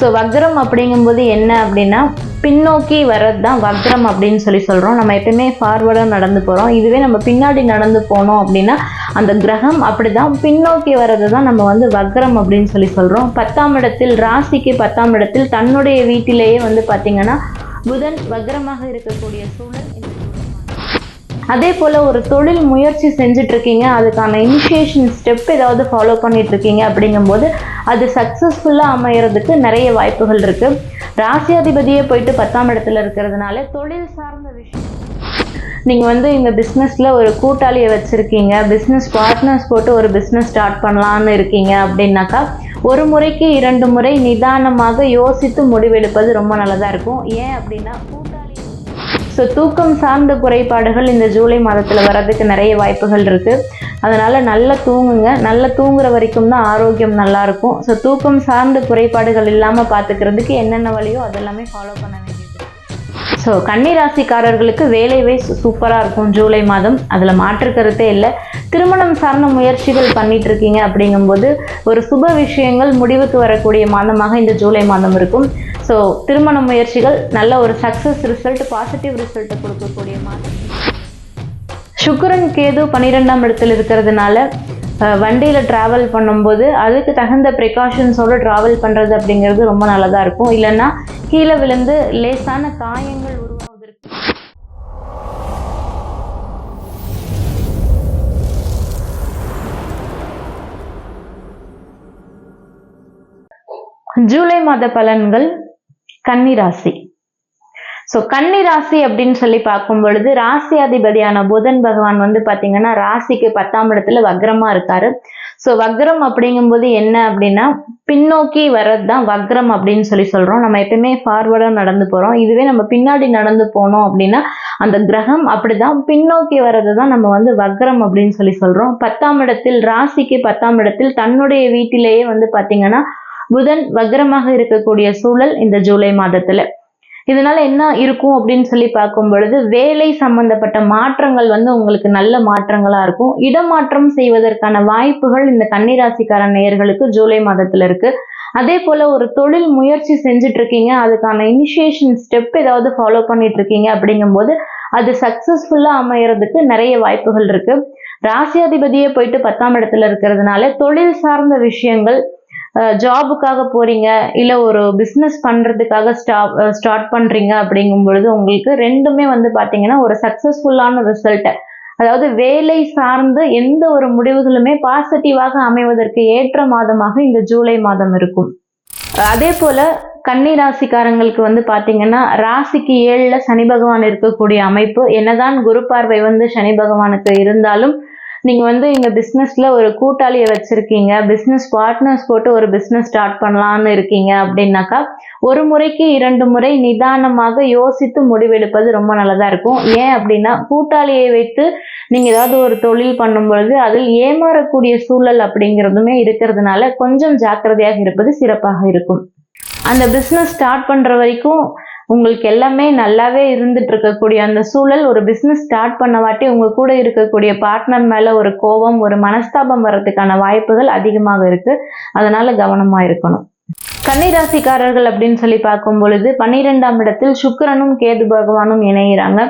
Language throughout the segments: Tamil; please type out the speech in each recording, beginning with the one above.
ஸோ வக்ரம் அப்படிங்கும்போது என்ன அப்படின்னா பின்னோக்கி வர்றது தான் வக்ரம் அப்படின்னு சொல்கிறோம். நம்ம எப்பயுமே ஃபார்வர்டாக நடந்து போகிறோம். இதுவே நம்ம பின்னாடி நடந்து போனோம் அப்படின்னா அந்த கிரகம் அப்படி தான் பின்னோக்கி வர்றது தான் நம்ம வந்து வக்ரம் அப்படின்னு சொல்கிறோம். 10ஆம் இடத்தில், ராசிக்கு 10ஆம் இடத்தில் தன்னுடைய வீட்டிலேயே வந்து பார்த்திங்கன்னா புதன் வக்ரமாக இருக்கக்கூடிய சூழல். அதே போல் ஒரு தொழில் முயற்சி செஞ்சிட்ருக்கீங்க, அதுக்கான இனிஷியேஷன் ஸ்டெப் ஏதாவது ஃபாலோ பண்ணிகிட்ருக்கீங்க அப்படிங்கும்போது அது சக்ஸஸ்ஃபுல்லாக அமையறதுக்கு நிறைய வாய்ப்புகள் இருக்குது. ராசியாதிபதியே போயிட்டு 10ஆம் இடத்துல இருக்கிறதுனால தொழில் சார்ந்த விஷயம். நீங்கள் வந்து இந்த பிஸ்னஸில் ஒரு கூட்டாளியை வச்சுருக்கீங்க, பிஸ்னஸ் பார்ட்னர்ஸ் போட்டு ஒரு பிஸ்னஸ் ஸ்டார்ட் பண்ணலான்னு இருக்கீங்க அப்படின்னாக்கா ஒரு முறைக்கு 2 முறை நிதானமாக யோசித்து முடிவெடுப்பது ரொம்ப நல்லதாக இருக்கும். ஏன் அப்படின்னா ஸோ தூக்கம் சார்ந்த குறைபாடுகள் இந்த ஜூலை மாதத்தில் வர்றதுக்கு நிறைய வாய்ப்புகள் இருக்குது. அதனால் நல்லா தூங்குங்க. நல்லா தூங்குற வரைக்கும் தான் ஆரோக்கியம் நல்லாயிருக்கும். ஸோ தூக்கம் சார்ந்த குறைபாடுகள் இல்லாமல் பார்த்துக்கிறதுக்கு என்னென்ன வழியோ அதெல்லாமே ஃபாலோ பண்ண வேண்டியது. ஸோ கன்னி ராசிக்காரர்களுக்கு வேலை வைஸ் சூப்பராக இருக்கும் ஜூலை மாதம், அதில் மாற்றுக்கருத்தே இல்லை. திருமணம் சார்ந்த முயற்சிகள் பண்ணிட்டு இருக்கீங்க அப்படிங்கும்போது ஒரு சுப விஷயங்கள் முடிவுக்கு வரக்கூடிய மாதமாக இந்த ஜூலை மாதம் இருக்கும். ஸோ திருமண முயற்சிகள் நல்ல ஒரு சக்ஸஸ் ரிசல்ட், பாசிட்டிவ் ரிசல்ட்டை கொடுக்கக்கூடிய மாதம். சுக்கிரன் கேது 12ஆம் இடத்தில் இருக்கிறதுனால வண்டியில் ட்ராவல் பண்ணும்போது அதுக்கு தகுந்த ப்ரிகாஷன்ஸோடு ட்ராவல் பண்ணுறது அப்படிங்கிறது ரொம்ப நல்லதாக இருக்கும். இல்லைன்னா கீழே விழுந்து லேசான காயங்கள் உருவாவதற்கு. ஜூலை மாத பலன்கள் கன்னி ராசி. ஸோ கன்னி ராசி அப்படின்னு சொல்லி பார்க்கும் பொழுது ராசி அதிபதியான புதன் பகவான் வந்து பார்த்தீங்கன்னா ராசிக்கு 10ஆம் இடத்துல வக்ரமாக இருக்காரு. ஸோ வக்ரம் அப்படிங்கும்போது என்ன அப்படின்னா பின்னோக்கி வர்றது தான் வக்ரம் அப்படின்னு சொல்கிறோம். நம்ம எப்பயுமே ஃபார்வர்டாக நடந்து போகிறோம். இதுவே நம்ம பின்னாடி நடந்து போனோம் அப்படின்னா அந்த கிரகம் அப்படி தான் பின்னோக்கி வர்றது தான் நம்ம வந்து வக்ரம் அப்படின்னு சொல்கிறோம். 10ஆம் இடத்தில், ராசிக்கு 10ஆம் இடத்தில் தன்னுடைய வீட்டிலேயே வந்து பார்த்தீங்கன்னா புதன் வக்ரமாக இருக்கக்கூடிய சூழல் இந்த ஜூலை மாதத்துல. இதனால என்ன இருக்கும் அப்படின்னு சொல்லி பார்க்கும் பொழுது வேலை சம்பந்தப்பட்ட மாற்றங்கள் வந்து உங்களுக்கு நல்ல மாற்றங்களா இருக்கும். இடமாற்றம் செய்வதற்கான வாய்ப்புகள் இந்த கன்னிராசிக்கார நேயர்களுக்கு ஜூலை மாதத்துல இருக்கு. அதே போல ஒரு தொழில் முயற்சி செஞ்சுட்டு இருக்கீங்க, அதுக்கான இனிஷியேஷன் ஸ்டெப் ஏதாவது ஃபாலோ பண்ணிட்டு இருக்கீங்க அப்படிங்கும்போது அது சக்சஸ்ஃபுல்லா அமையறதுக்கு நிறைய வாய்ப்புகள் இருக்கு. ராசியாதிபதியே போயிட்டு 10ஆம் இடத்துல இருக்கிறதுனால தொழில் சார்ந்த விஷயங்கள், ஜாபுக்காக போறீங்க, இல்லை ஒரு பிஸ்னஸ் பண்ணுறதுக்காக ஸ்டார்ட் பண்ணுறீங்க அப்படிங்கும் பொழுது உங்களுக்கு ரெண்டுமே வந்து பார்த்தீங்கன்னா ஒரு சக்ஸஸ்ஃபுல்லான ரிசல்ட்டை, அதாவது வேலை சார்ந்து எந்த ஒரு முடிவுகளுமே பாசிட்டிவாக அமைவதற்கு ஏற்ற மாதமாக இந்த ஜூலை மாதம் இருக்கும். அதே போல் கன்னி ராசிக்காரங்களுக்கு வந்து பார்த்தீங்கன்னா ராசிக்கு 7ல் சனி பகவான் இருக்கக்கூடிய அமைப்பு. என்னதான் குரு பார்வை வந்து சனி பகவானுக்கு இருந்தாலும் நீங்கள் வந்து இங்கே பிஸ்னஸில் ஒரு கூட்டாளியை வச்சுருக்கீங்க, பிஸ்னஸ் பார்ட்னர்ஸ் போட்டு ஒரு பிஸ்னஸ் ஸ்டார்ட் பண்ணலான்னு இருக்கீங்க அப்படின்னாக்கா ஒரு முறைக்கு 2 முறை நிதானமாக யோசித்து முடிவெடுப்பது ரொம்ப நல்லதாக இருக்கும். ஏன் அப்படின்னா கூட்டாளியை வைத்து நீங்கள் ஏதாவது ஒரு தொழில் பண்ணும் பொழுது அதில் ஏமாறக்கூடிய சூழல் அப்படிங்கிறதுமே இருக்கிறதுனால கொஞ்சம் ஜாக்கிரதையாக இருப்பது சிறப்பாக இருக்கும். அந்த பிஸ்னஸ் ஸ்டார்ட் பண்ணுற வரைக்கும் உங்களுக்கு எல்லாமே நல்லாவே இருந்துட்டு இருக்கக்கூடிய அந்த சூழல் ஒரு பிஸ்னஸ் ஸ்டார்ட் பண்ண வாட்டி உங்கள் கூட இருக்கக்கூடிய பார்ட்னர் மேலே ஒரு கோபம், ஒரு மனஸ்தாபம் வர்றதுக்கான வாய்ப்புகள் அதிகமாக இருக்கு. அதனால கவனமாக இருக்கணும். கன்னிராசிக்காரர்கள் அப்படின்னு சொல்லி பார்க்கும் பொழுது 12ஆம் இடத்தில் சுக்கிரனும் கேது பகவானும் இணைகிறாங்க.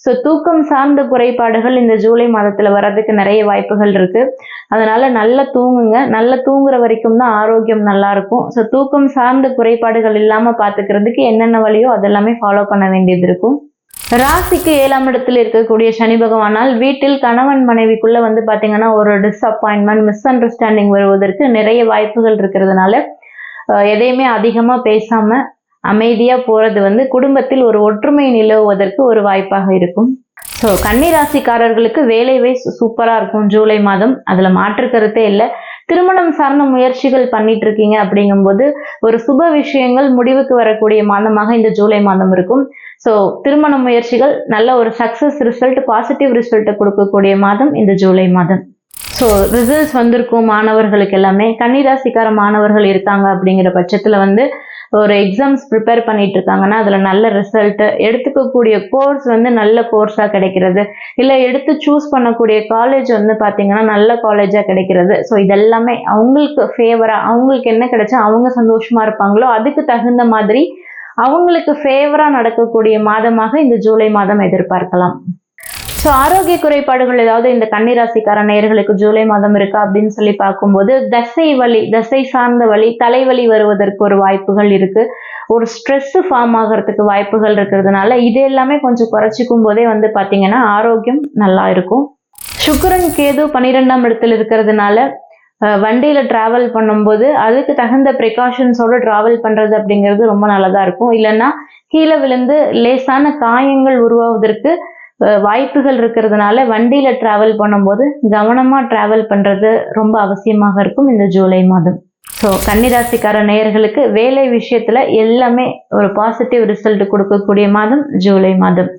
ஸோ தூக்கம் சார்ந்த குறைபாடுகள் இந்த ஜூலை மாதத்தில் வர்றதுக்கு நிறைய வாய்ப்புகள் இருக்கு. அதனால நல்லா தூங்குங்க. நல்லா தூங்குற வரைக்கும் தான் ஆரோக்கியம் நல்லா இருக்கும். ஸோ தூக்கம் சார்ந்த குறைபாடுகள் இல்லாமல் பார்த்துக்கிறதுக்கு என்னென்ன வழியோ அதெல்லாமே ஃபாலோ பண்ண வேண்டியது இருக்கும். ராசிக்கு 7ஆம் இடத்தில் இருக்கக்கூடிய சனி பகவானால் வீட்டில் கணவன் மனைவிக்குள்ள வந்து பார்த்தீங்கன்னா ஒரு டிஸ்அப்பாயின்மெண்ட், மிஸ் அண்டர்ஸ்டாண்டிங் வருவதற்கு நிறைய வாய்ப்புகள் இருக்கிறதுனால எதையுமே அதிகமாக பேசாம அமைதியாக போகிறது வந்து குடும்பத்தில் ஒரு ஒற்றுமை நிலவுவதற்கு ஒரு வாய்ப்பாக இருக்கும். ஸோ கன்னி ராசிக்காரர்களுக்கு வேலை வைஸ் சூப்பராக இருக்கும் ஜூலை மாதம், அதில் மாற்றுக்கருத்தே இல்லை. திருமணம் சார்ந்த முயற்சிகள் பண்ணிட்டு இருக்கீங்க அப்படிங்கும்போது ஒரு சுப விஷயங்கள் முடிவுக்கு வரக்கூடிய மாதமாக இந்த ஜூலை மாதம் இருக்கும். ஸோ திருமண முயற்சிகள் நல்ல ஒரு சக்ஸஸ் ரிசல்ட், பாசிட்டிவ் ரிசல்ட்டை கொடுக்கக்கூடிய மாதம் இந்த ஜூலை மாதம். ஸோ ரிசல்ட்ஸ் வந்திருக்கும் மாணவர்களுக்கு எல்லாமே. கன்னிராசிக்கார மாணவர்கள் இருக்காங்க அப்படிங்கிற பட்சத்தில் வந்து ஒரு எக்ஸாம்ஸ் ப்ரிப்பேர் பண்ணிட்டு இருக்காங்கன்னா அதுல நல்ல ரிசல்ட், எடுத்துக்கக்கூடிய கோர்ஸ் வந்து நல்ல கோர்ஸா கிடைக்கிறது, இல்ல எடுத்து சூஸ் பண்ணக்கூடிய காலேஜ் வந்து பாத்தீங்கன்னா நல்ல காலேஜா கிடைக்கிறது. ஸோ இதெல்லாமே அவங்களுக்கு ஃபேவரா, அவங்களுக்கு என்ன கிடைச்சா அவங்க சந்தோஷமா இருப்பாங்களோ அதுக்கு தகுந்த மாதிரி அவங்களுக்கு ஃபேவரா நடக்கக்கூடிய மாதமாக இந்த ஜூலை மாதம் எதிர்பார்க்கலாம். ஸோ ஆரோக்கிய குறைபாடுகள் ஏதாவது இந்த கன்னிராசிக்கார நேயர்களுக்கு ஜூலை மாதம் இருக்கா அப்படின்னு சொல்லி பார்க்கும்போது தசை சார்ந்த வலி, தலைவலி வருவதற்கு ஒரு வாய்ப்புகள் இருக்கு. ஒரு ஸ்ட்ரெஸ் ஃபார்ம் ஆகிறதுக்கு வாய்ப்புகள் இருக்கிறதுனால இது எல்லாமே கொஞ்சம் குறைச்சிக்கும் போதே வந்து பாத்தீங்கன்னா ஆரோக்கியம் நல்லா இருக்கும். சுக்கிரன் கேது 12ஆம் இடத்துல இருக்கிறதுனால வண்டியில டிராவல் பண்ணும்போது அதுக்கு தகுந்த ப்ரிகாஷன்ஸோட டிராவல் பண்றது அப்படிங்கிறது ரொம்ப நல்லதா இருக்கும். இல்லைன்னா கீழே விழுந்து லேசான காயங்கள் உருவாவதற்கு வாய்ப்புகள் இருக்கிறதுனால வண்டியில டிராவல் பண்ணும்போது கவனமா டிராவல் பண்றது ரொம்ப அவசியமாக இருக்கும் இந்த ஜூலை மாதம். ஸோ கன்னிராசிக்கார நேயர்களுக்கு வேலை விஷயத்துல எல்லாமே ஒரு பாசிட்டிவ் ரிசல்ட் கொடுக்கக்கூடிய மாதம் ஜூலை மாதம்.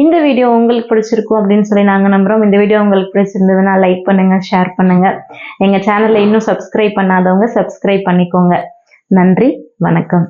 இந்த வீடியோ உங்களுக்கு பிடிச்சிருக்கும் அப்படின்னு சொல்லி நாங்க நம்புறோம். இந்த வீடியோ உங்களுக்கு பிடிச்சிருந்ததுன்னா லைக் பண்ணுங்க, ஷேர் பண்ணுங்க. எங்க சேனல்ல இன்னும் சப்ஸ்கிரைப் பண்ணாதவங்க சப்ஸ்கிரைப் பண்ணிக்கோங்க. நன்றி, வணக்கம்.